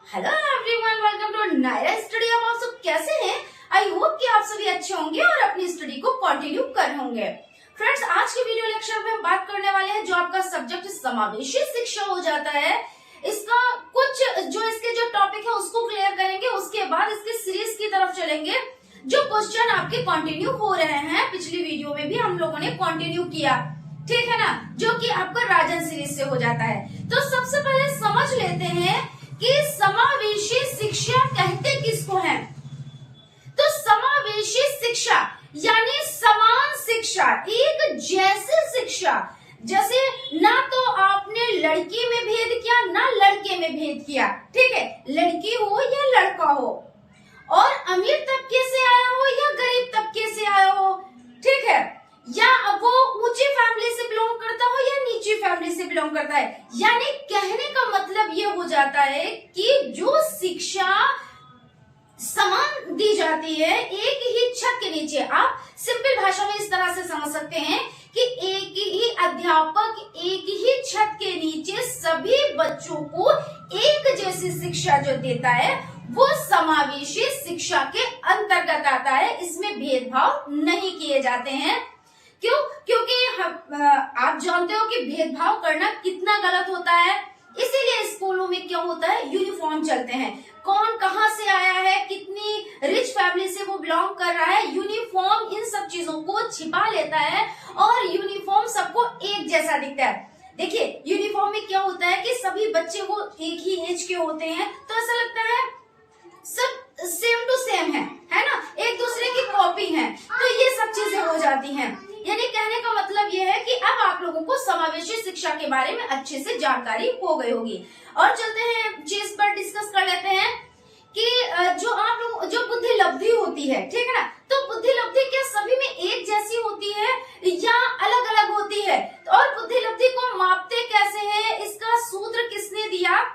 Hello everyone, welcome to Naira study. अब आप सब कैसे हैं? आई होप कि आप सभी अच्छे होंगे और अपनी स्टडी को कंटिन्यू कर रहे होंगे। फ्रेंड्स, आज के वीडियो लेक्चर में हम बात करने वाले हैं जो आपका सब्जेक्ट समावेशी शिक्षा हो जाता है, इसका कुछ इसके जो टॉपिक है उसको क्लियर करेंगे। उसके बाद इसकी सीरीज की तरफ चलेंगे। जो क्वेश्चन आपके कंटिन्यू हो रहे हैं, पिछली वीडियो में भी हम लोगों ने कंटिन्यू किया, ठीक है ना, जो कि आपका राजन सीरीज से हो जाता है। तो सबसे पहले समझ लेते हैं कि समावेशी शिक्षा कहते किसको है। तो समावेशी शिक्षा यानी समान शिक्षा, एक जैसी शिक्षा। जैसे ना तो आपने लड़की में भेद किया ना लड़के में भेद किया, ठीक है, लड़की हो या लड़का हो, और अमीर तबके से आया हो या गरीब तबके से आया हो, ठीक है, या वो ऊंची फैमिली से बिलोंग करता हो या नीची फैमिली से बिलोंग करता है। यानी कहने का मतलब ये हो जाता है कि जो शिक्षा समान दी जाती है एक ही छत के नीचे, आप सिंपल भाषा में इस तरह से समझ सकते हैं कि एक ही अध्यापक एक ही छत के नीचे सभी बच्चों को एक जैसी शिक्षा जो देता है वो समावेशी शिक्षा के अंतर्गत आता है। इसमें भेदभाव नहीं किए जाते हैं। क्यों? क्योंकि आप जानते हो कि भेदभाव करना कितना गलत होता है। इसीलिए स्कूलों में क्या होता है, यूनिफॉर्म चलते हैं। कौन कहां से आया है, कितनी रिच फैमिली से वो बिलोंग कर रहा है, यूनिफॉर्म इन सब चीजों को छिपा लेता है और यूनिफॉर्म सबको एक जैसा दिखता है। देखिए, यूनिफॉर्म में क्या होता है कि सभी बच्चे वो एक ही एज के होते हैं, तो ऐसा लगता है सब सेम टू सेम है ना, एक दूसरे की कॉपी है। तो ये सब चीजें हो जाती हैं। यानी कहने का मतलब ये है कि अब आप लोगों को समावेशी शिक्षा के बारे में अच्छे से जानकारी हो गई होगी। और चलते हैं चीज पर डिस्कस कर लेते हैं कि जो आप लोग जो बुद्धि लब्धि होती है, ठीक है ना, तो बुद्धि लब्धि क्या सभी में एक जैसी होती है या अलग अलग होती है, और बुद्धि लब्धि को मापते कैसे है, इसका सूत्र किसने दिया,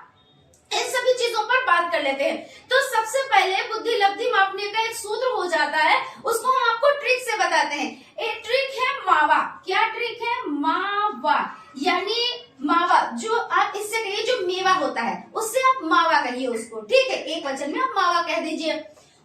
इन सभी चीजों पर बात कर लेते हैं। तो सबसे पहले बुद्धि लब्धि मापने का एक सूत्र हो जाता है, उसको हम आपको ट्रिक से बताते हैं। एक ट्रिक है मावा। क्या ट्रिक है? मावा। यानी मावा, जो आप इससे कहिए जो मेवा होता है उससे आप मावा कहिए उसको, ठीक है, एक वचन में आप मावा कह दीजिए।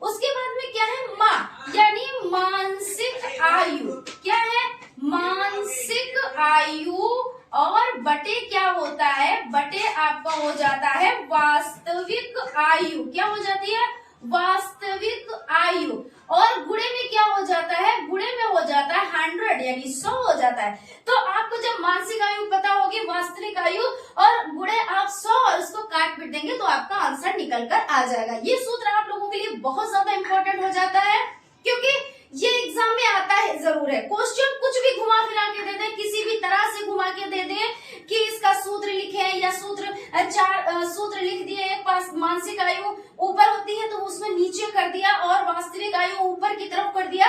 उसके बाद में क्या है? माँ, यानी मानसिक आयु। क्या है? मानसिक आयु। और बटे क्या होता है? बटे आपका हो जाता है वास्तविक आयु। क्या हो जाती है? वास्तविक आयु। और गुणे में क्या हो जाता है? गुणे में हो जाता है 100, यानी 100 हो जाता है। तो आपको जब मानसिक आयु पता होगी, वास्तविक आयु और गुणे आप 100 और उसको काट पीट देंगे तो आपका आंसर निकल कर आ जाएगा। ये सूत्र आप लोगों के लिए बहुत ज्यादा इंपॉर्टेंट हो जाता है, क्योंकि ये एग्जाम में आता है जरूर है। क्वेश्चन कुछ भी घुमा फिरा के दे दें, किसी भी तरह से घुमा के दे दें कि इसका सूत्र लिखे या चार सूत्र लिख दिए, एक पास मानसिक आयु ऊपर होती है तो उसमें नीचे कर दिया और वास्तविक आयु ऊपर की तरफ कर दिया,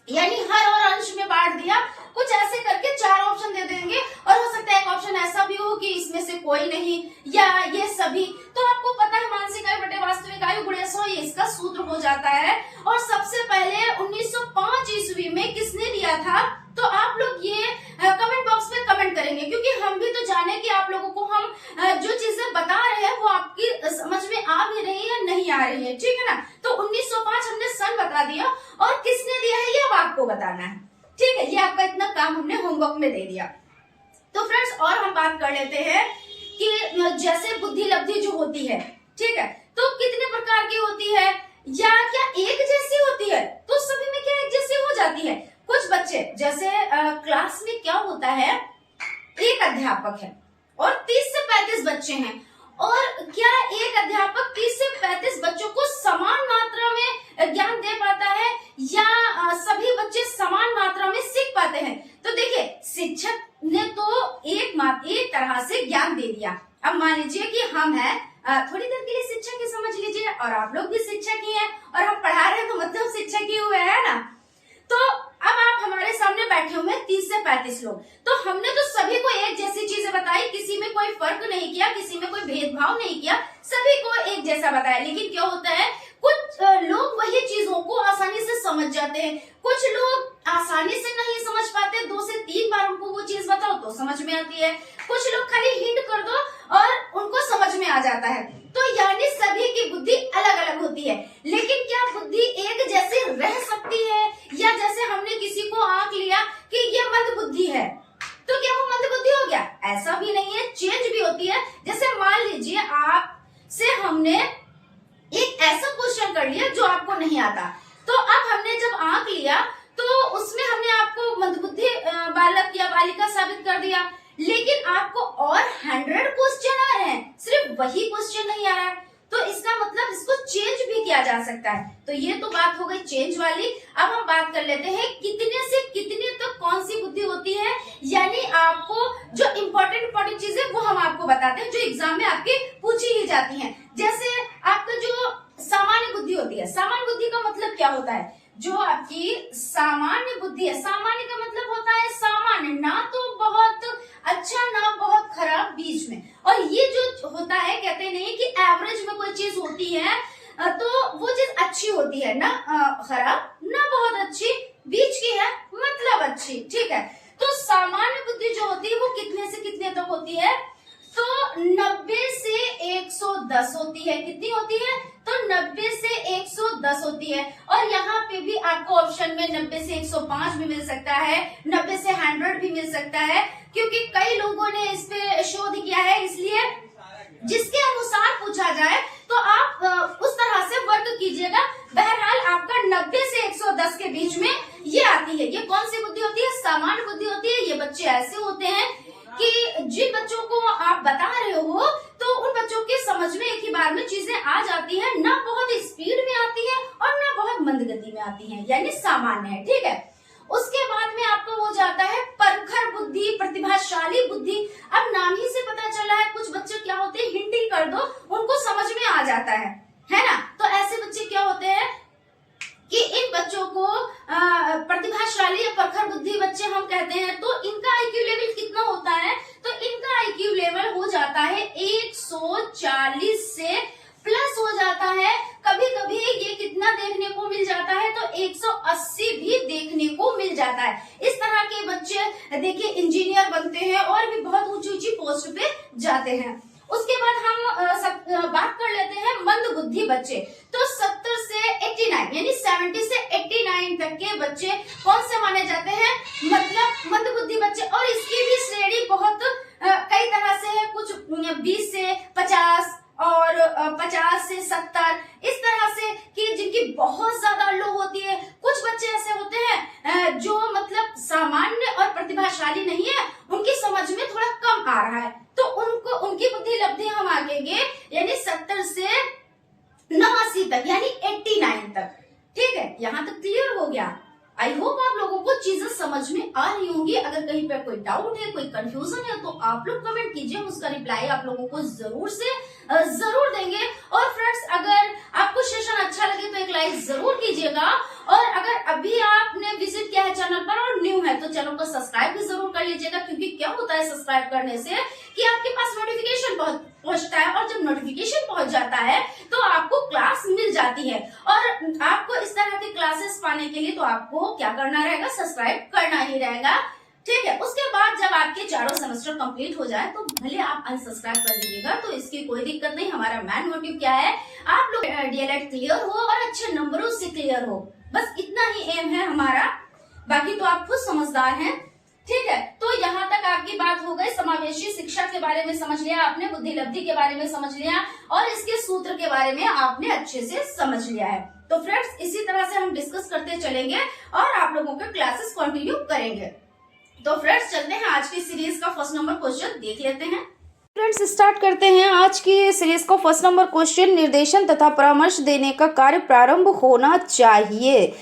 यानी हर और अंश में बांट दिया, कुछ ऐसे करके 4 ऑप्शन दे देंगे और हो सकता है एक ऑप्शन ऐसा भी हो कि इसमें से कोई नहीं या ये सभी। तो आपको पता है मानसिक आयु बटे वास्तविक आयु गुणे 100, ये इसका सूत्र हो जाता है। और सबसे पहले 1905 ईस्वी में किसने दिया था? तो आप लोग ये कमेंट बॉक्स में कमेंट करेंगे, क्योंकि हम भी तो जाने कि आप लोगों को हम जो चीजें बता रहे हैं वो आपकी समझ में आ भी रही है नहीं आ रही है, ठीक है ना। तो 1905 हमने सन बता दिया और किसने दिया है ये अब आपको बताना है, ठीक है। ये आपका इतना काम हमने होमवर्क में दे दिया। तो फ्रेंड्स, और हम बात कर लेते हैं कि जैसे बुद्धि लब्धि जो होती है, ठीक है, तो कितने प्रकार की होती है या क्या एक जैसी होती है? तो सभी में क्या एक जैसी हो जाती है? कुछ बच्चे जैसे क्लास में क्या होता है, एक अध्यापक है और 30 से 35 बच्चे हैं, और क्या एक अध्यापक 30 से 35 बच्चों को समान मात्रा में ज्ञान दे पाता है या सभी बच्चे समान मात्रा में सीख पाते हैं? तो देखिए, शिक्षक ने तो एक तरह से ज्ञान दे दिया। अब मान लीजिए कि हम हैं, थोड़ी देर के लिए शिक्षक ही समझ लीजिए, और आप लोग भी शिक्षक ही हैं और हम पढ़ा रहे हैं तो मतलब शिक्षक ही हुए है ना। तो अब आप हमारे सामने बैठे हुए 30 से 35 लोग, तो हमने तो सभी को एक जैसी चीजें बताई, किसी में कोई फर्क नहीं किया, किसी में कोई भेदभाव नहीं किया, सभी को एक जैसा बताया। लेकिन क्या होता है, कुछ लोग वही चीजों को आसानी से समझ जाते हैं, कुछ लोग आसानी से नहीं समझ पाते, 2 से 3 बार उनको वो चीज बताओ तो समझ में आती है, कुछ लोग खाली हिंट कर दो और उनको समझ में आ जाता है। तो यानी सभी की बुद्धि अलग अलग होती है, लेकिन क्या बुद्धि एक जैसी रह सकती है? या जैसे हमने किसी को आंक लिया कि ये मंद बुद्धि है तो क्या वो मंद बुद्धि हो गया? ऐसा भी नहीं है, चेंज भी होती है। जैसे मान लीजिए आप से हमने एक ऐसा क्वेश्चन कर लिया जो आपको नहीं आता, तो अब हमने जब आंक लिया तो उसमें हमने आपको मंदबुद्धि बालक या बालिका साबित कर दिया, लेकिन आपको और 100 क्वेश्चन आ रहे हैं, सिर्फ वही क्वेश्चन नहीं आ रहा है, तो इसका मतलब इसको चेंज भी किया जा सकता है। तो ये तो बात हो गई चेंज वाली। अब हम बात कर लेते हैं कितने से कितने तक कौन सी बुद्धि होती है, यानी आपको जो इम्पोर्टेंट चीजें वो हम आपको बताते हैं जो एग्जाम में आपके पूछी ही जाती हैं। जैसे आपका जो सामान्य बुद्धि होती है, सामान्य बुद्धि का मतलब क्या होता है? जो आपकी सामान्य बुद्धि है, सामान्य का मतलब होता है सामान्य, ना तो बहुत अच्छा ना बहुत खराब, बीच में। और ये जो होता है, कहते नहीं कि एवरेज में कोई चीज होती है तो वो चीज अच्छी होती है, ना खराब ना बहुत अच्छी, बीच की है मतलब अच्छी, ठीक है। तो सामान्य बुद्धि जो होती है वो कितने से कितने तक होती है? तो 90 से 110 होती है। कितनी होती है? तो 90 से 110 होती है। और यहाँ पे भी आपको ऑप्शन में 90 से 105 भी मिल सकता है, 90 से 100 भी मिल सकता है, क्योंकि कई लोगों ने इस पे शोध किया है, इसलिए जिसके अनुसार पूछा जाए तो आप उस तरह से वर्क कीजिएगा। बहरहाल आपका 90 से 110 के बीच में ये आती है। ये कौन सी बुद्धि होती है? सामान्य बुद्धि होती है। ये बच्चे ऐसे होते हैं कि जिन बच्चों को आप बता रहे हो तो उन बच्चों के समझ में एक ही बार में चीजें आ जाती है, ना बहुत स्पीड में आती है और ना बहुत मंद गति में आती है, यानी सामान्य है, ठीक है। उसके बाद में आपको हो जाता है परखर बुद्धि, प्रतिभाशाली बुद्धि। अब नाम ही से पता चला है कुछ बच्चे क्या होते हैं, हिंटिंग कर दो उनको समझ में आ जाता है ना। तो ऐसे बच्चे क्या होते हैं कि इन बच्चों को प्रतिभाशाली या प्रखर बुद्धि बच्चे हम कहते हैं। तो इनका आईक्यू लेवल कितना होता है? तो इनका आईक्यू लेवल हो जाता है 140 से प्लस हो जाता है। कभी कभी ये कितना देखने को मिल जाता है? तो 180 भी देखने को मिल जाता है। इस तरह के बच्चे देखिए इंजीनियर बनते हैं और भी बहुत ऊंची ऊंची पोस्ट पे जाते हैं। उसके बाद हम बात कर लेते हैं मंद बुद्धि बच्चे। तो 70 से 89 यानी 70 से 89 तक के बच्चे कौन से माने जाते हैं? मतलब मंद बुद्धि बच्चे। और इसकी भी श्रेणी बहुत कई तरह से है, कुछ 20 से 50 और 50 से 70 इस तरह से, कि जिनकी बहुत ज्यादा लो होती है। कुछ बच्चे ऐसे होते हैं जो मतलब सामान्य और प्रतिभाशाली नहीं है, उनकी समझ में थोड़ा कम आ रहा है, तो उनको उनकी बुद्धि लब्धि हम आगेंगे यानी 70 से 89 तक यानी 89 तक, ठीक है। यहाँ तक क्लियर हो गया। आई होप आप लोगों को चीजें समझ में आ रही होंगी। अगर कहीं पर कोई डाउट है, कोई कंफ्यूजन है, तो आप लोग कमेंट कीजिए, उसका रिप्लाई आप लोगों को जरूर देंगे। और फ्रेंड्स, अगर आपको सेशन अच्छा लगे तो एक लाइक जरूर कीजिएगा। और अगर अभी आपने विजिट किया है चैनल पर और न्यू है तो चैनल को सब्सक्राइब भी जरूर कर लीजिएगा, क्योंकि क्या होता है सब्सक्राइब करने से कि आपके पास नोटिफिकेशन पहुंचता है, और जब नोटिफिकेशन पहुंच जाता है तो आपको क्लास मिल जाती है। और आपको इस तरह के क्लासेस पाने के लिए तो आपको क्या करना रहेगा? सब्सक्राइब करना ही रहेगा, ठीक है। उसके बाद जब आपके चारों सेमेस्टर कंप्लीट हो जाए तो भले आप अनसब्सक्राइब कर दीजिएगा, तो इसकी कोई दिक्कत नहीं। हमारा मेन मोटिव क्या है? आप लोग डीएलएड क्लियर हो और अच्छे नंबरों से क्लियर हो, बस इतना ही एम है हमारा। बाकी तो आप खुद समझदार हैं, ठीक है। तो यहाँ तक आपकी बात हो गई। समावेशी शिक्षा के बारे में समझ लिया आपने, बुद्धि लब्धि के बारे में समझ लिया, और इसके सूत्र के बारे में आपने अच्छे से समझ लिया है। तो फ्रेंड्स, इसी तरह से हम डिस्कस करते चलेंगे और आप लोगों के क्लासेस कंटिन्यू करेंगे। तो फ्रेंड्स, चलते हैं आज की सीरीज का फर्स्ट नंबर क्वेश्चन देख लेते हैं। फ्रेंड्स, स्टार्ट करते हैं आज की सीरीज का फर्स्ट नंबर क्वेश्चन। निर्देशन तथा परामर्श देने का कार्य प्रारंभ होना चाहिए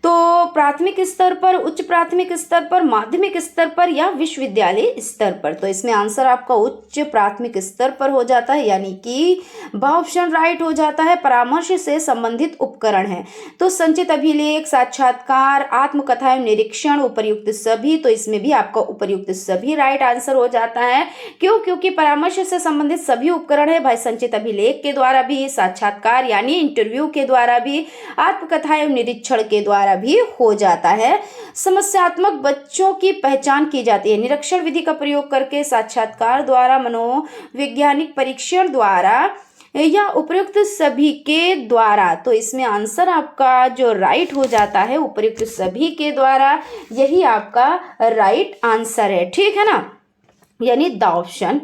तो प्राथमिक स्तर पर, उच्च प्राथमिक स्तर पर, माध्यमिक स्तर पर या विश्वविद्यालय स्तर पर। तो इसमें आंसर आपका उच्च प्राथमिक स्तर पर हो जाता है, यानी कि ब ऑप्शन राइट हो जाता है। परामर्श से संबंधित उपकरण है तो संचित अभिलेख, साक्षात्कार, आत्मकथा एवं निरीक्षण, उपर्युक्त सभी। तो इसमें भी आपका उपर्युक्त सभी राइट आंसर हो जाता है। क्यों? क्योंकि परामर्श से संबंधित सभी उपकरण है भाई, संचित अभिलेख के द्वारा भी, साक्षात्कार यानी इंटरव्यू के द्वारा भी, आत्मकथा एवं निरीक्षण के द्वारा भी हो जाता है। समस्यात्मक बच्चों की पहचान की जाती है निरीक्षण विधि का प्रयोग करके, साक्षात्कार द्वारा, मनोवैज्ञानिक परीक्षण द्वारा, या उपर्युक्त सभी के द्वारा। तो इसमें आंसर आपका जो राइट हो जाता है उपर्युक्त सभी के द्वारा, यही आपका राइट आंसर है। ठीक है ना, यानी द ऑप्शन।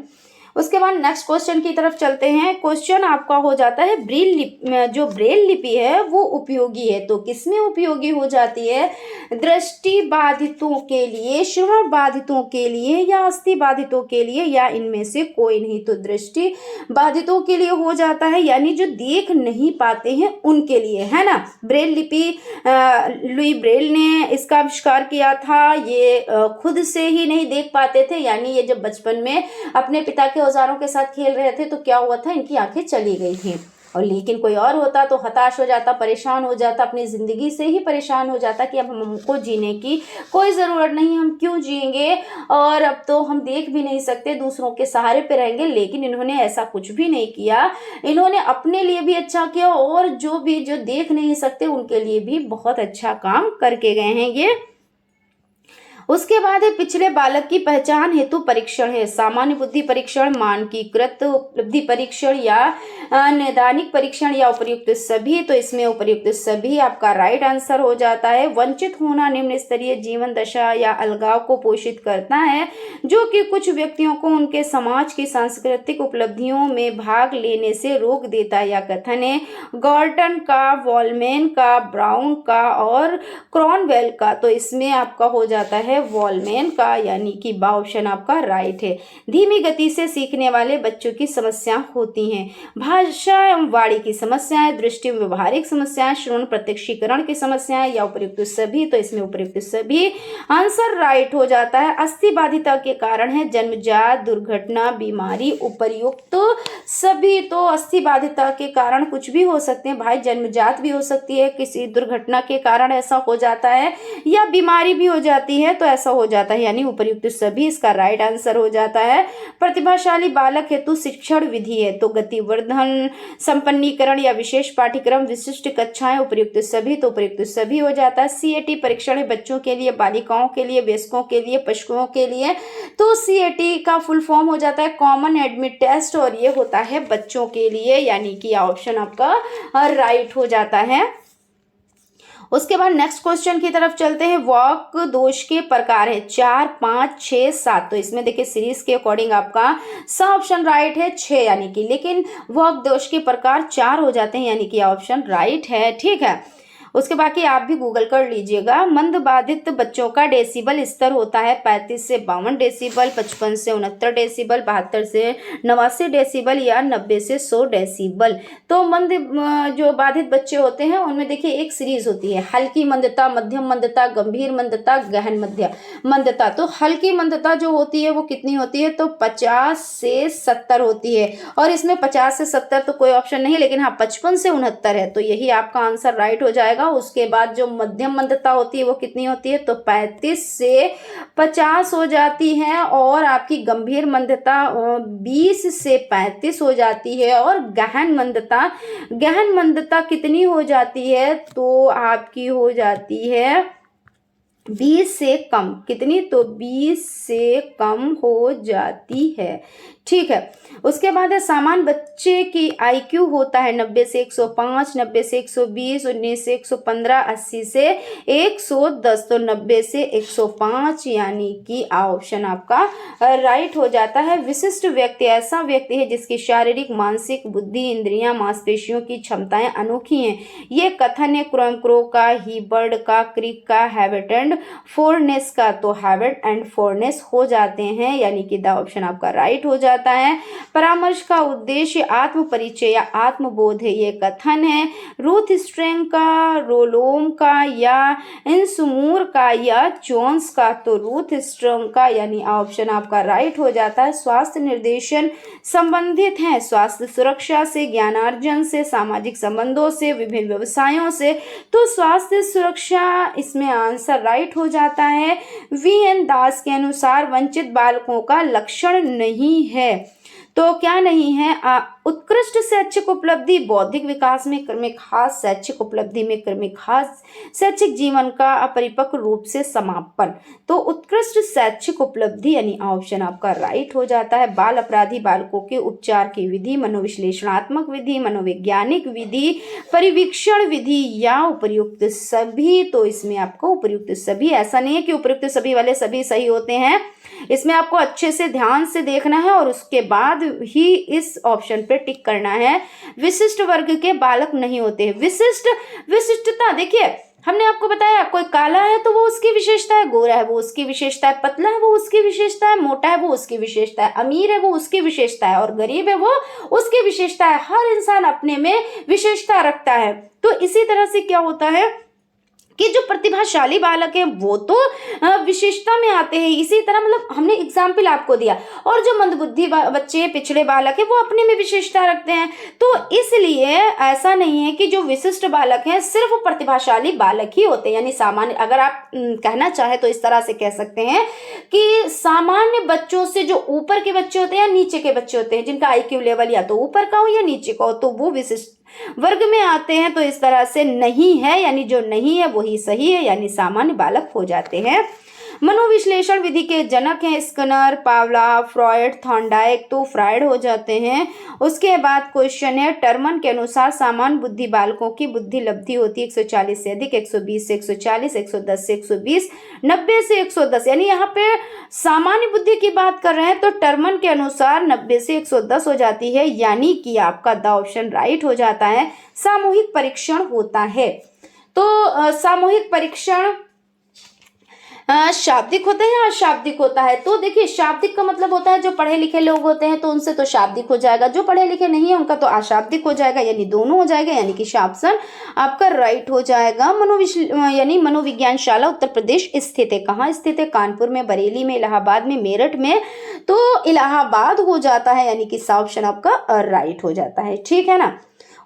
उसके बाद नेक्स्ट क्वेश्चन की तरफ चलते हैं। क्वेश्चन आपका हो जाता है ब्रेल लिपि, जो ब्रेल लिपि है वो उपयोगी है। तो किसमें उपयोगी हो जाती है? दृष्टि बाधितों के लिए, श्रवण बाधितों के लिए, या अस्थि बाधितों के लिए, या इनमें से कोई नहीं। तो दृष्टि बाधितों के लिए हो जाता है, यानी जो देख नहीं पाते हैं उनके लिए, है ना। ब्रेल लिपि लुई ब्रेल ने इसका आविष्कार किया था। ये खुद से ही नहीं देख पाते थे, यानी ये जब बचपन में अपने पिता के औजारों के साथ खेल रहे थे तो क्या हुआ था, इनकी आंखें चली गई थी। और लेकिन कोई और होता तो हताश हो जाता, परेशान हो जाता, अपनी जिंदगी से ही परेशान हो जाता कि अब हमको जीने की कोई ज़रूरत नहीं, हम क्यों जिएंगे, और अब तो हम देख भी नहीं सकते, दूसरों के सहारे पे रहेंगे। लेकिन इन्होंने ऐसा कुछ भी नहीं किया, इन्होंने अपने लिए भी अच्छा किया और जो देख नहीं सकते उनके लिए भी बहुत अच्छा काम करके गए हैं ये। उसके बाद है पिछले बालक की पहचान हेतु परीक्षण है। सामान्य बुद्धि परीक्षण, मानकीकृत उपलब्धि परीक्षण, या नैदानिक परीक्षण, या उपर्युक्त सभी। तो इसमें उपर्युक्त सभी आपका राइट आंसर हो जाता है। वंचित होना निम्न स्तरीय जीवन दशा या अलगाव को पोषित करता है, जो कि कुछ व्यक्तियों को उनके समाज की सांस्कृतिक उपलब्धियों में भाग लेने से रोक देता है। या कथन है गॉर्टन का, वॉलमैन का, ब्राउन का और क्रॉनवेल का। तो इसमें आपका हो जाता है वॉलमैन का, यानी कि बा ऑप्शन आपका राइट है। धीमी गति से सीखने वाले बच्चों की समस्या होती हैं। भाषा एवं वाणी की समस्याएं, दृष्टि व्यवहारिक समस्याएं, श्रवण प्रत्यक्षीकरण की समस्याएं, या उपर्युक्त सभी। तो इसमें उपर्युक्त सभी आंसर राइट हो जाता है। अस्थि बाधिता के कारण है जन्मजात, दुर्घटना, बीमारी, उपर्युक्त सभी। तो अस्थि बाधिता के कारण कुछ भी हो सकते हैं भाई, जन्मजात भी हो सकती है, किसी दुर्घटना के कारण ऐसा हो जाता है, या बीमारी भी हो जाती है तो ऐसा हो जाता है, यानी उपर्युक्त सभी इसका राइट आंसर हो जाता है। प्रतिभाशाली बालक हेतु शिक्षण विधि है। तो गतिवर्धन, संपन्नीकरण या विशेष पाठ्यक्रम, विशिष्ट कक्षाएं, उपर्युक्त सभी। तो उपर्युक्त सभी हो जाता है। सीएटी परीक्षण है बच्चों के लिए, बालिकाओं के लिए, वयस्कों के लिए, पशुओं के लिए। तो सीएटी का फुल फॉर्म हो जाता है कॉमन एडमिट टेस्ट, और ये होता है बच्चों के लिए, यानी कि ऑप्शन आपका राइट हो जाता है। उसके बाद नेक्स्ट क्वेश्चन की तरफ चलते हैं। वाक दोष के प्रकार है 4, 5, 6, 7। तो इसमें देखिए सीरीज के अकॉर्डिंग आपका सा ऑप्शन राइट है 6, यानी कि, लेकिन वाक दोष के प्रकार 4 हो जाते हैं, यानी कि ऑप्शन राइट है। ठीक है, उसके बाकी आप भी गूगल कर लीजिएगा। मंद बाधित बच्चों का डेसिबल स्तर होता है 35 से 52 डेसिबल, 55 से 69 डेसिबल, 72 से 89 डेसिबल, या 90 से 100 डेसिबल। तो मंद जो बाधित बच्चे होते हैं उनमें देखिए एक सीरीज होती है, हल्की मंदता, मध्यम मंदता, गंभीर मंदता, गहन मंदता। तो हल्की मंदता जो होती है वो कितनी होती है? तो 50 से 70 होती है, और इसमें 50 से 70 तो कोई ऑप्शन नहीं, लेकिन हाँ 55 से 69 है, तो यही आपका आंसर राइट हो जाएगा। उसके बाद जो मध्यम मंदता होती है वो कितनी होती है? तो 35 से 50 हो जाती है, और आपकी गंभीर मंदता 20 से 35 हो जाती है, और गहन मंदता कितनी हो जाती है? तो आपकी हो जाती है 20 से कम। कितनी? तो 20 से कम हो जाती है। ठीक है, उसके बाद है सामान्य बच्चे की आईक्यू होता है 90 से 105, 90 से 120, 19 से 115, 80 से 110। तो 90 से 105, यानी कि ऑप्शन आपका राइट हो जाता है। विशिष्ट व्यक्ति ऐसा व्यक्ति है जिसकी शारीरिक, मानसिक, बुद्धि, इंद्रियां, मांसपेशियों की क्षमताएं अनोखी हैं। ये कथन है क्रो का, हीबर्ड का, क्रिक का, हैवेट एंड फोरनेस का। तो हैवेट एंड फोरनेस हो जाते हैं, यानी कि द ऑप्शन आपका राइट हो जाता है। परामर्श का उद्देश्य आत्म परिचय या आत्मबोध है। ये कथन है रूथ स्ट्रेंग का, रोलोम का, या इंसमूर का, या जोन्स का। तो रूथ स्ट्रेंग का, यानी ऑप्शन आपका राइट हो जाता है। स्वास्थ्य निर्देशन संबंधित है स्वास्थ्य सुरक्षा से, ज्ञानार्जन से, सामाजिक संबंधों से, विभिन्न व्यवसायों से। तो स्वास्थ्य सुरक्षा इसमें आंसर राइट हो जाता है। वी.एन. दास के अनुसार वंचित बालकों का लक्षण नहीं है। तो क्या नहीं है? उत्कृष्ट शैक्षिक उपलब्धि बौद्धिक विकास में क्रमिक खास शैक्षिक उपलब्धि में क्रमिक खास शैक्षिक जीवन का अपरिपक्व रूप से समापन। तो उत्कृष्ट शैक्षिक उपलब्धि यानी ऑप्शन आपका राइट हो जाता है। बाल अपराधी बालकों के उपचार की विधि, मनोविश्लेषणात्मक विधि, मनोवैज्ञानिक विधि, परिवीक्षण विधि या उपर्युक्त सभी। तो इसमें आपको उपर्युक्त सभी, ऐसा नहीं है कि उपर्युक्त सभी वाले सभी सही होते हैं, इसमें आपको अच्छे से ध्यान से देखना है और उसके बाद ही इस ऑप्शन पे टिक करना है। विशिष्ट वर्ग के बालक नहीं होते हैं। विशिष्टता देखिए, हमने आपको बताया कोई काला है तो वो उसकी विशेषता है, गोरा है वो उसकी विशेषता है, पतला है वो उसकी विशेषता है, मोटा है वो उसकी विशेषता है, अमीर है वो उसकी विशेषता है और गरीब है वो उसकी विशेषता है। हर इंसान अपने में विशेषता रखता है। तो इसी तरह से क्या होता है कि जो प्रतिभाशाली बालक है वो तो विशेषता में आते हैं। इसी तरह मतलब हमने एग्जाम्पल आपको दिया, और जो मंदबुद्धि बच्चे, पिछड़े बालक है वो अपने में विशेषता रखते हैं। तो इसलिए ऐसा नहीं है कि जो विशिष्ट बालक हैं सिर्फ प्रतिभाशाली बालक ही होते हैं, यानी सामान्य, अगर आप कहना चाहे तो इस तरह से कह सकते हैं कि सामान्य बच्चों से जो ऊपर के बच्चे होते हैं या नीचे के बच्चे होते हैं, जिनका IQ लेवल या तो ऊपर का हो या नीचे का हो, तो वो विशिष्ट वर्ग में आते हैं। तो इस तरह से नहीं है, यानी जो नहीं है वही सही है, यानी सामान्य बालक हो जाते हैं। मनोविश्लेषण विधि के जनक हैं स्किनर, पावला, फ्रॉयड, थॉर्नडाइक, तो फ्रायड हो जाते हैं। उसके बाद क्वेश्चन है, टर्मन के अनुसार सामान्य बुद्धि बालकों की बुद्धि लब्धि होती है 140 से अधिक, 120 से 140, 110 से 120, 90 से 110, यानी यहाँ पे सामान्य बुद्धि की बात कर रहे हैं तो टर्मन के अनुसार 90 से 110 हो जाती है, यानी कि आपका द ऑप्शन राइट हो जाता है। सामूहिक परीक्षण होता है। तो सामूहिक परीक्षण शाब्दिक होता है या अशाब्दिक होता है? तो देखिए, शाब्दिक का मतलब होता है जो पढ़े लिखे लोग होते हैं तो उनसे तो शाब्दिक हो जाएगा, जो पढ़े लिखे नहीं है उनका तो अशाब्दिक हो जाएगा, यानी दोनों हो जाएगा, यानी कि ऑप्शन आपका राइट हो जाएगा। यानी मनोविज्ञान शाला उत्तर प्रदेश स्थित है। कहाँ स्थित है? कानपुर में, बरेली में, इलाहाबाद में, मेरठ में। तो इलाहाबाद हो जाता है, यानी कि ऑप्शन आपका राइट हो जाता है। ठीक है ना।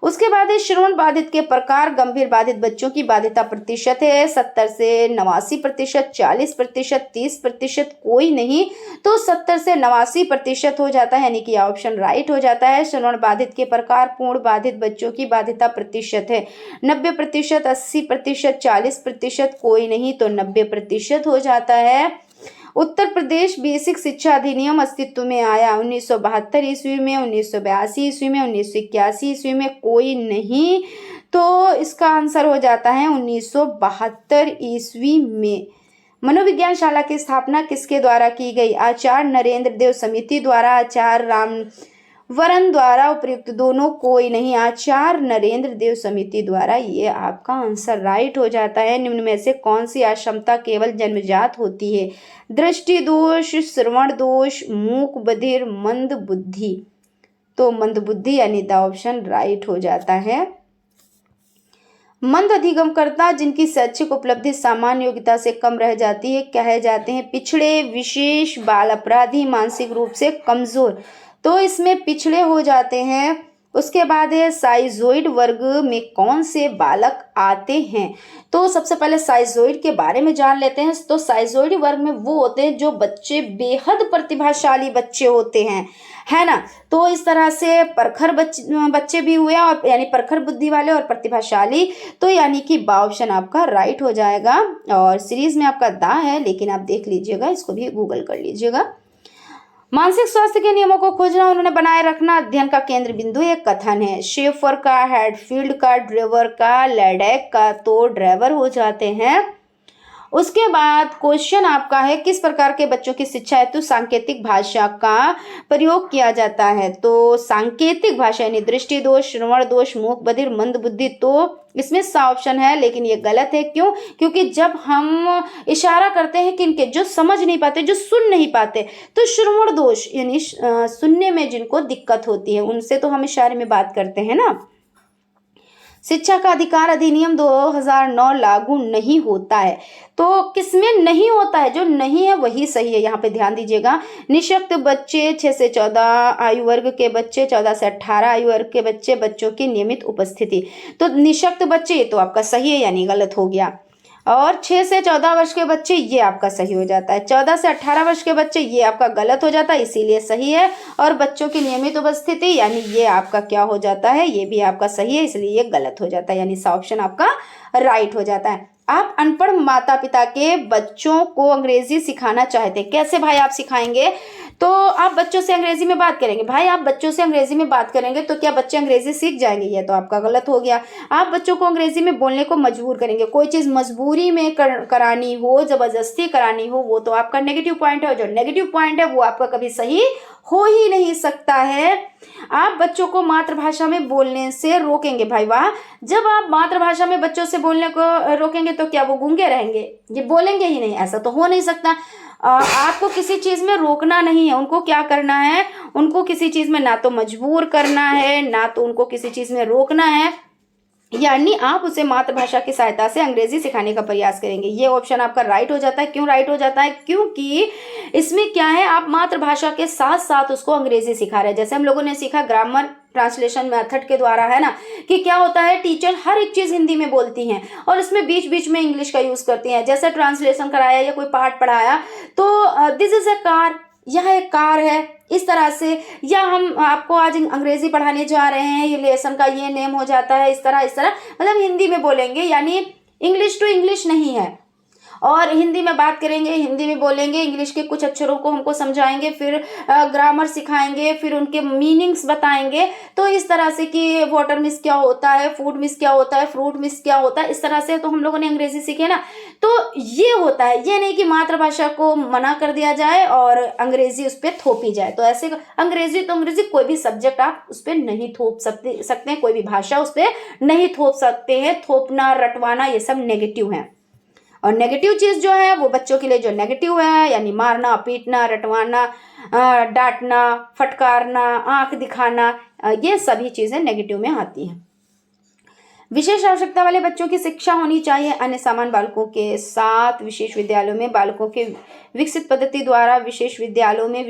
उसके बाद है श्रवण बाधित के प्रकार। गंभीर बाधित बच्चों की बाधिता प्रतिशत है 70 से 89%, 40%, 30%, कोई नहीं, तो 70 से 89% हो जाता है, यानी कि ऑप्शन राइट हो जाता है। श्रवण बाधित के प्रकार। पूर्ण बाधित बच्चों की बाधिता प्रतिशत है 90%, 80%, 40%, कोई नहीं, तो 90% हो जाता है। उत्तर प्रदेश बेसिक शिक्षा अधिनियम अस्तित्व में आया 1972 ईस्वी में, 1982 ईस्वी में, 1981 ईस्वी में, कोई नहीं, तो इसका आंसर हो जाता है 1972 ईस्वी में। मनोविज्ञान शाला की स्थापना किसके द्वारा की गई? आचार्य नरेंद्र देव समिति द्वारा, आचार्य राम वरण द्वारा, उपयुक्त दोनों, कोई नहीं, आचार्य नरेंद्र देव समिति द्वारा। ये आपका आंसर राइट हो जाता है। निम्न में से कौन सी अक्षमता केवल जन्मजात होती है? दृष्टि दोष, श्रवण दोष, मूक बधिर, मंद बुद्धि। तो मंद बुद्धि यानी द ऑप्शन राइट हो जाता है। मंद अधिगमकर्ता जिनकी शैक्षिक उपलब्धि सामान्य योग्यता से कम रह जाती है कहे जाते हैं पिछड़े, विशेष, बाल अपराधी, मानसिक रूप से कमजोर। तो इसमें पिछड़े हो जाते हैं। उसके बाद है साइजोइड वर्ग में कौन से बालक आते हैं? तो सबसे पहले साइजोइड के बारे में जान लेते हैं। तो साइजोइड वर्ग में वो होते हैं जो बच्चे बेहद प्रतिभाशाली बच्चे होते हैं, है ना। तो इस तरह से प्रखर बच्चे भी हुए, और यानी प्रखर बुद्धि वाले और प्रतिभाशाली, तो यानी कि बा ऑप्शन आपका राइट हो जाएगा। और सीरीज में आपका दा है, लेकिन आप देख लीजिएगा, इसको भी गूगल कर लीजिएगा। मानसिक स्वास्थ्य के नियमों को खोजना, उन्होंने बनाए रखना अध्ययन का केंद्र बिंदु एक कथन है। शेफर का, हेडफील्ड का, ड्रेवर का, लैडेक का, तो ड्राइवर हो जाते हैं। उसके बाद क्वेश्चन आपका है किस प्रकार के बच्चों की शिक्षा हेतु सांकेतिक भाषा का प्रयोग किया जाता है? तो सांकेतिक भाषा यानी दृष्टि दोष, श्रवण दोष, मूक बधिर, मंद बुद्धि। तो इसमें सा ऑप्शन है, लेकिन ये गलत है। क्यों? क्योंकि जब हम इशारा करते हैं कि इनके जो समझ नहीं पाते, जो सुन नहीं पाते, तो श्रवण दोष यानी सुनने में जिनको दिक्कत होती है, उनसे तो हम इशारे में बात करते हैं ना। शिक्षा का अधिकार अधिनियम 2009 लागू नहीं होता है। तो किसमें नहीं होता है? जो नहीं है वही सही है, यहाँ पे ध्यान दीजिएगा। निःशक्त बच्चे 6 से 14 आयु वर्ग के बच्चे, 14 से 18 आयु वर्ग के बच्चे, बच्चों की नियमित उपस्थिति। तो निःशक्त बच्चे तो आपका सही है, यानी गलत हो गया। और 6 से 14 वर्ष के बच्चे ये आपका सही हो जाता है। 14 से 18 वर्ष के बच्चे ये आपका गलत हो जाता है, इसीलिए सही है। और बच्चों की नियमित उपस्थिति यानी ये आपका क्या हो जाता है, ये भी आपका सही है, इसलिए ये गलत हो जाता है, यानी सा ऑप्शन आपका राइट हो जाता है। आप अनपढ़ माता पिता के बच्चों को अंग्रेजी सिखाना चाहते हैं, कैसे भाई आप सिखाएंगे? तो आप बच्चों से अंग्रेजी में बात करेंगे। भाई आप बच्चों से अंग्रेजी में बात करेंगे तो क्या बच्चे अंग्रेजी सीख जाएंगे? ये तो आपका गलत हो गया। आप बच्चों को अंग्रेजी में बोलने को मजबूर करेंगे। कोई चीज़ मजबूरी में करानी हो, जबरदस्ती करानी हो, वो तो आपका नेगेटिव पॉइंट है। और जो नेगेटिव पॉइंट है वो आपका कभी सही हो ही नहीं सकता है। आप बच्चों को मातृभाषा में बोलने से रोकेंगे। भाई वाह, जब आप मातृभाषा में बच्चों से बोलने को रोकेंगे तो क्या वो गूंगे रहेंगे? ये बोलेंगे ही नहीं, ऐसा तो हो नहीं सकता। आपको किसी चीज़ में रोकना नहीं है, उनको क्या करना है, उनको किसी चीज़ में ना तो मजबूर करना है, ना तो उनको किसी चीज़ में रोकना है, यानी आप उसे मातृभाषा की सहायता से अंग्रेजी सिखाने का प्रयास करेंगे। ये ऑप्शन आपका राइट हो जाता है। क्यों राइट हो जाता है? क्योंकि इसमें क्या है, आप मातृभाषा के साथ साथ उसको अंग्रेजी सिखा रहे हैं। जैसे हम लोगों ने सीखा ग्रामर ट्रांसलेशन मेथड के द्वारा, है ना, कि क्या होता है, टीचर हर एक चीज हिंदी में बोलती हैं और इसमें बीच बीच में इंग्लिश का यूज करती हैं। जैसे ट्रांसलेशन कराया या कोई पाठ पढ़ाया तो दिस इज अ कार, यह एक कार है, इस तरह से, या हम आपको आज अंग्रेजी पढ़ाने जा रहे हैं, ये लेसन का ये नेम हो जाता है, इस तरह मतलब हिंदी में बोलेंगे, यानी इंग्लिश टू इंग्लिश नहीं है। और हिंदी में बात करेंगे, हिंदी में बोलेंगे, इंग्लिश के कुछ अक्षरों को हमको समझाएंगे, फिर ग्रामर सिखाएंगे, फिर उनके मीनिंग्स बताएंगे। तो इस तरह से कि वाटर मिस क्या होता है, फूड मिस क्या होता है, फ्रूट मिस क्या होता है, इस तरह से तो हम लोगों ने अंग्रेजी सीखी है ना। तो ये होता है, ये नहीं कि मातृभाषा को मना कर दिया जाए और अंग्रेजी उस पर थोपी जाए। तो ऐसे अंग्रेजी तो अंग्रेजी, कोई भी सब्जेक्ट आप उस पर नहीं थोप सकते हैं, कोई भी भाषा उस पर नहीं थोप सकते हैं। थोपना, रटवाना, ये सब नेगेटिव है। और नेगेटिव चीज़ जो है वो बच्चों के लिए जो नेगेटिव है, यानी मारना, पीटना, रटवाना, डांटना, फटकारना, आंख दिखाना, ये सभी चीज़ें नेगेटिव में आती हैं। विशेष आवश्यकता वाले बच्चों की शिक्षा होनी चाहिए अन्य सामान्य बालकों के साथ। विशेष विद्यालयों में बालकों के विकसित पद्धति द्वारा, विशेष विद्यालयों में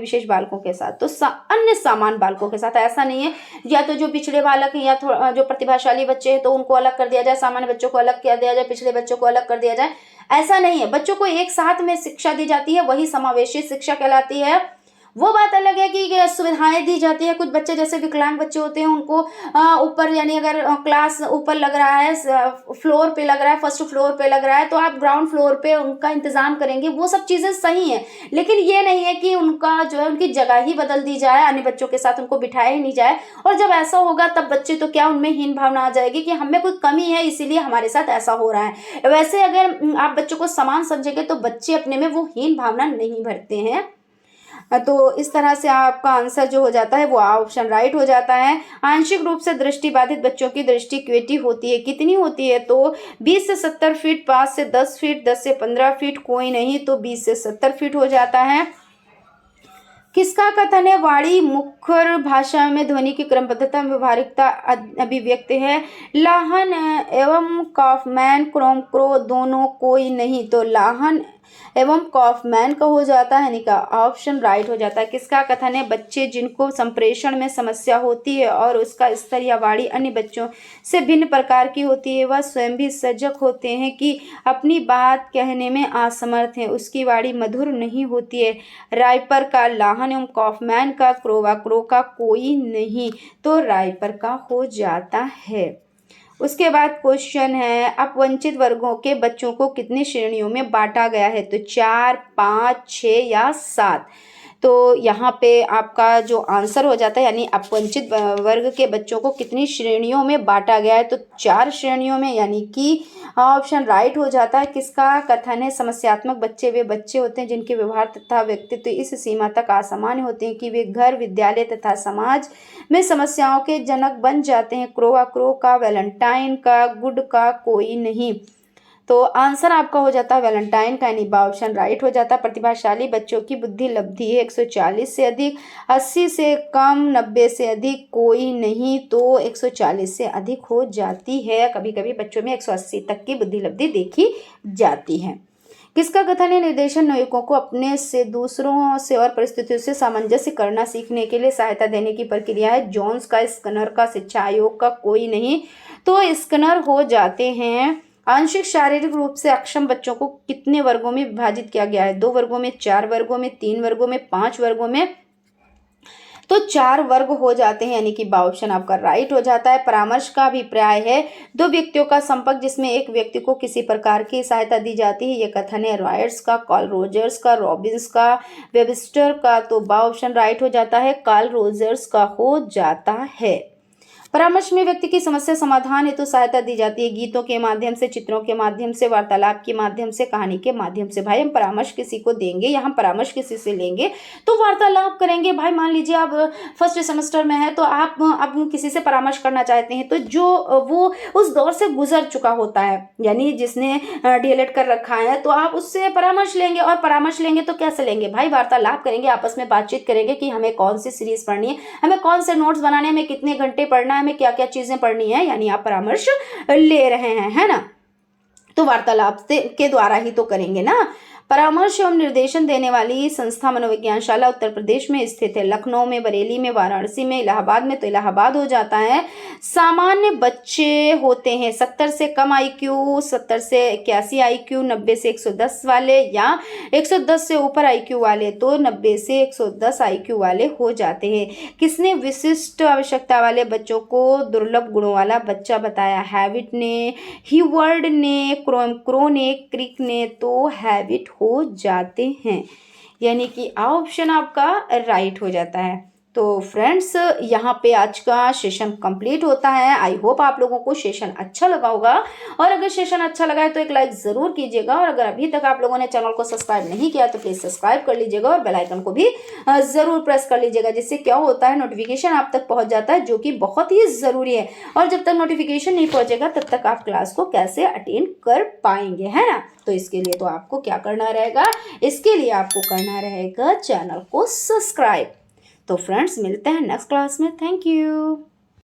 विशेष बालकों के साथ। तो अन्य सामान्य बालकों के साथ ऐसा नहीं है या तो जो पिछड़े बालक हैं या जो प्रतिभाशाली बच्चे हैं तो उनको अलग कर दिया जाए, सामान्य बच्चों को अलग कर दिया जाए, पिछड़े बच्चों को अलग कर दिया जाए, ऐसा नहीं है। बच्चों को एक साथ में शिक्षा दी जाती है, वही समावेशी शिक्षा कहलाती है। वो बात अलग है कि सुविधाएं दी जाती है। कुछ बच्चे जैसे विकलांग बच्चे होते हैं उनको ऊपर, यानी अगर क्लास ऊपर लग रहा है, फ्लोर पे लग रहा है, फर्स्ट फ्लोर पे लग रहा है, तो आप ग्राउंड फ्लोर पे उनका इंतजाम करेंगे। वो सब चीज़ें सही हैं, लेकिन ये नहीं है कि उनका जो है उनकी जगह ही बदल दी जाए, अन्य बच्चों के साथ उनको बिठाया ही नहीं जाए। और जब ऐसा होगा तब बच्चे तो क्या, उनमें हीन भावना आ जाएगी कि हमें कोई कमी है इसीलिए हमारे साथ ऐसा हो रहा है। वैसे अगर आप बच्चों को समान समझेंगे तो बच्चे अपने में वो हीन भावना नहीं भरते हैं। तो इस तरह से आपका आंसर जो हो जाता है वो ऑप्शन राइट हो जाता है। आंशिक रूप से दृष्टिबाधित बच्चों की दृष्टि क्वेटी होती है, कितनी होती है? तो 20 से 70 फीट, 5 से 10 फीट, 10 से 15 फीट, कोई नहीं तो 20 से 70 फीट हो जाता है। किसका कथन है? वाणी मुखर भाषा में ध्वनि की क्रमबद्धता में व्यवहारिकता अभिव्यक्त है। लाहन एवं कॉफमैन, क्रोम क्रो दोनों, कोई नहीं तो लाहन एवं कॉफमैन का हो जाता है, यानी का ऑप्शन राइट हो जाता है। किसका कथन है? बच्चे जिनको संप्रेषण में समस्या होती है और उसका स्तर या वाणी अन्य बच्चों से भिन्न प्रकार की होती है, वह स्वयं भी सजग होते हैं कि अपनी बात कहने में असमर्थ हैं, उसकी वाणी मधुर नहीं होती है। राइपर का लाहन एवं कॉफमैन का क्रोवा क्रो का कोई नहीं तो राइपर का हो जाता है। उसके बाद क्वेश्चन है, अपवंचित वर्गों के बच्चों को कितनी श्रेणियों में बांटा गया है? तो 4, 5, 6 या 7। तो यहाँ पे आपका जो आंसर हो जाता है, यानी अपवंचित वर्ग के बच्चों को कितनी श्रेणियों में बांटा गया है? तो 4 श्रेणियों में, यानी कि ऑप्शन राइट हो जाता है। किसका कथन है? समस्यात्मक बच्चे वे बच्चे होते हैं जिनके व्यवहार तथा व्यक्तित्व इस सीमा तक असामान्य होते हैं कि वे घर, विद्यालय तथा समाज में समस्याओं के जनक बन जाते हैं। क्रोवा क्रो का, वैलेंटाइन का, गुड का कोई नहीं तो आंसर आपका हो जाता है वैलेंटाइन का, यानी ऑप्शन राइट हो जाता है। प्रतिभाशाली बच्चों की बुद्धि लब्धि है 140 से अधिक, 80 से कम, 90 से अधिक, कोई नहीं तो 140 से अधिक हो जाती है। कभी कभी बच्चों में 180 तक की बुद्धि लब्धि देखी जाती है। किसका कथन है? निर्देशन नायकों को अपने से, दूसरों से और परिस्थितियों से सामंजस्य करना सीखने के लिए सहायता देने की प्रक्रिया है। जोन्स का, स्किनर का, शिक्षा आयोग का कोई नहीं तो स्किनर हो जाते हैं। आंशिक शारीरिक रूप से अक्षम बच्चों को कितने वर्गों में विभाजित किया गया है? 2 वर्गों में, 4 वर्गों में, 3 वर्गों में, 5 वर्गों में। तो 4 वर्ग हो जाते हैं, यानी कि बा ऑप्शन आपका राइट हो जाता है। परामर्श का अभिप्राय है 2 व्यक्तियों का संपर्क जिसमें एक व्यक्ति को किसी प्रकार की सहायता दी जाती है। ये कथन है रॉयट्स का, कार्ल रोजर्स का, रॉबिन्स का, वेबस्टर का। तो बा ऑप्शन राइट हो जाता है, कार्ल रोजर्स का हो जाता है। परामर्श में व्यक्ति की समस्या समाधान हेतु सहायता दी जाती है गीतों के माध्यम से, चित्रों के माध्यम से, वार्तालाप के माध्यम से, कहानी के माध्यम से। भाई हम परामर्श किसी को देंगे या हम परामर्श किसी से लेंगे तो वार्तालाप करेंगे। भाई मान लीजिए आप फर्स्ट सेमेस्टर में है तो आप किसी से परामर्श करना चाहते हैं, तो जो वो उस दौर से गुजर चुका होता है, यानी जिसने डीएलएड कर रखा है, तो आप उससे परामर्श लेंगे। और परामर्श लेंगे तो कैसे लेंगे भाई? वार्तालाप करेंगे, आपस में बातचीत करेंगे कि हमें कौन सी सीरीज पढ़नी है, हमें कौन से नोट्स बनाने, हमें कितने घंटे पढ़ना है, हमें क्या क्या चीजें पढ़नी है, यानी आप परामर्श ले रहे हैं, है ना। तो वार्तालाप के द्वारा ही तो करेंगे ना। परामर्श एवं निर्देशन देने वाली संस्था मनोविज्ञानशाला उत्तर प्रदेश में स्थित है। लखनऊ में, बरेली में, वाराणसी में, इलाहाबाद में। तो इलाहाबाद हो जाता है। सामान्य बच्चे होते हैं 70 से कम आईक्यू, 70 से 81 आईक्यू, 90 से 110 वाले, या 110 से ऊपर आईक्यू वाले तो 90 से 110 आईक्यू वाले हो जाते हैं। किसने विशिष्ट आवश्यकता वाले बच्चों को दुर्लभ गुणों वाला बच्चा बताया? हैविट ने, हीवर्ड ने, क्रो ने, क्रिक ने। तो हैविट हो जाते हैं, यानी कि ऑप्शन आपका राइट हो जाता है। तो फ्रेंड्स यहाँ पे आज का सेशन कंप्लीट होता है। आई होप आप लोगों को सेशन अच्छा लगा होगा, और अगर सेशन अच्छा लगा है तो एक लाइक ज़रूर कीजिएगा, और अगर अभी तक आप लोगों ने चैनल को सब्सक्राइब नहीं किया तो प्लीज़ सब्सक्राइब कर लीजिएगा, और बेल आइकन को भी ज़रूर प्रेस कर लीजिएगा, जिससे क्या होता है नोटिफिकेशन आप तक पहुँच जाता है, जो कि बहुत ही ज़रूरी है। और जब तक नोटिफिकेशन नहीं पहुँचेगा तब तक आप क्लास को कैसे अटेंड कर पाएंगे, है ना। तो इसके लिए तो आपको क्या करना रहेगा? इसके लिए आपको करना रहेगा चैनल को सब्सक्राइब। तो फ्रेंड्स मिलते हैं नेक्स्ट क्लास में। Thank you.